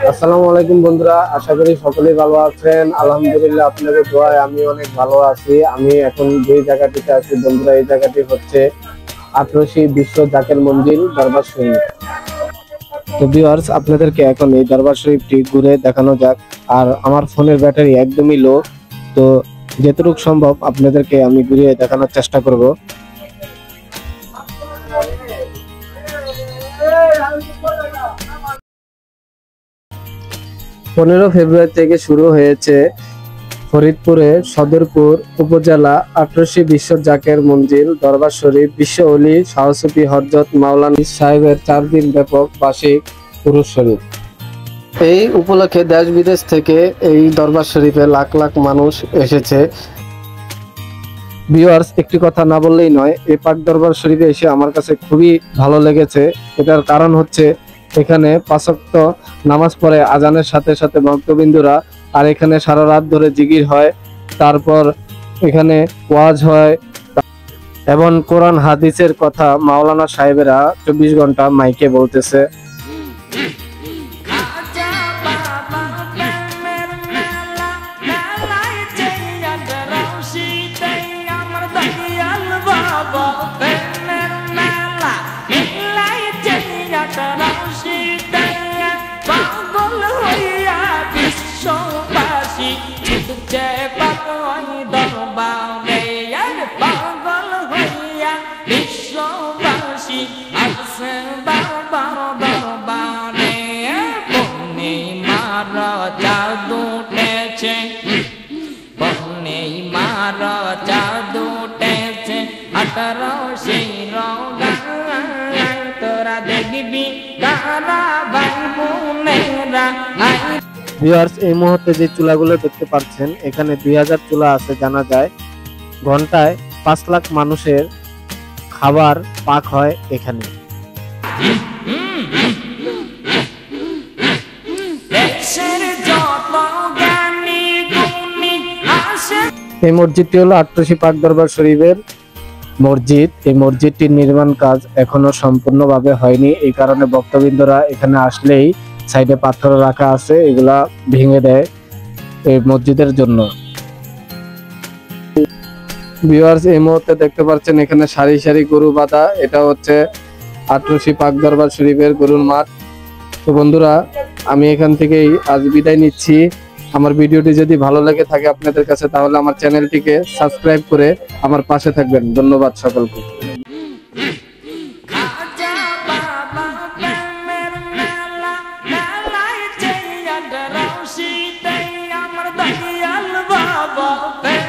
আসসালামু আলাইকুম বন্ধুরা, আশা করি সকলেই ভালো আছেন। আলহামদুলিল্লাহ, আপনাদের দোয়ায় আমি অনেক ভালো আছি। আমি এখন যে জায়গাটিতে আছি বন্ধুরা, এই জায়গাটি হচ্ছে আটরশি বিশ্ব জাকের মঞ্জিল দরবার শরীফ। তো ভিউয়ার্স, আপনাদেরকে এখন এই দরবার শরীফটি ঘুরে দেখানো যাক। আর আমার ফোনের ব্যাটারি একদমই লো, তো যতটুকু সম্ভব আপনাদেরকে আমি ঘুরিয়ে দেখানোর চেষ্টা করব। 15 ফেব্রুয়ারি থেকে শুরু হয়েছে ফরিদপুরে সদরপুর উপজেলা আটরশি বিশ্ব জাকের মঞ্জিল দরবার শরীফ বিশ্ব ওলি শাহসুফি হযরত মাওলানা সাহেবের 4 দিন ব্যাপক বার্ষিক উরুস শরীফ। এই উপলক্ষে দেশ বিদেশ থেকে এই দরবার শরীফে লাখ লাখ মানুষ এসেছে। ভিউয়ার্স, একটি কথা না বললেই নয়, এই পাক দরবার শরীফে এসে আমার কাছে খুবই ভালো লেগেছে। এটার কারণ হচ্ছে এখানে 5 ওয়াক্ত নামাজ পড়ে আজানের সাথে সাথে ভক্তবিন্দুরা, আর এখানে সারা রাত ধরে জিকির হয়, তারপর এখানে ওয়াজ হয় এবং কোরআন হাদিসের কথা মাওলানা সাহেবেরা 24 ঘন্টা মাইকে বলতেছে। ভিউয়ার্স, এই মুহূর্তে যে চুলাগুলো দেখতে পাচ্ছেন, এখানে 2000 চুলা আছে। জানা যায় ঘন্টায় 5 লাখ মানুষের খাবার পাক হয় এখানে। এই মসজিদটি হলো আটরশি পাক দরবার শরীফের মসজিদ। এই মসজিদটির নির্মাণ কাজ এখনো সম্পূর্ণভাবে হয়নি, এই কারণে ভক্তবৃন্দরা এখানে আসলেই সাইডে পাথর রাখা আছে, এগুলা ভেঙে দেয় এই মসজিদের জন্য। ভিউয়ার্স, এই মুহূর্তে দেখতে পাচ্ছেন এখানে সারি সারি গরু বাঁধা। এটা হচ্ছে আটরশি পাক দরবার শরীফের গরুর মাঠ। তো বন্ধুরা, আমি এখান থেকেই আজ বিদায় নিচ্ছি। আমার ভিডিওটি যদি ভালো লেগে থাকে আপনাদের কাছে, তাহলে আমার চ্যানেলটিকে সাবস্ক্রাইব করে আমার পাশে থাকবেন। ধন্যবাদ সকলকে। Baba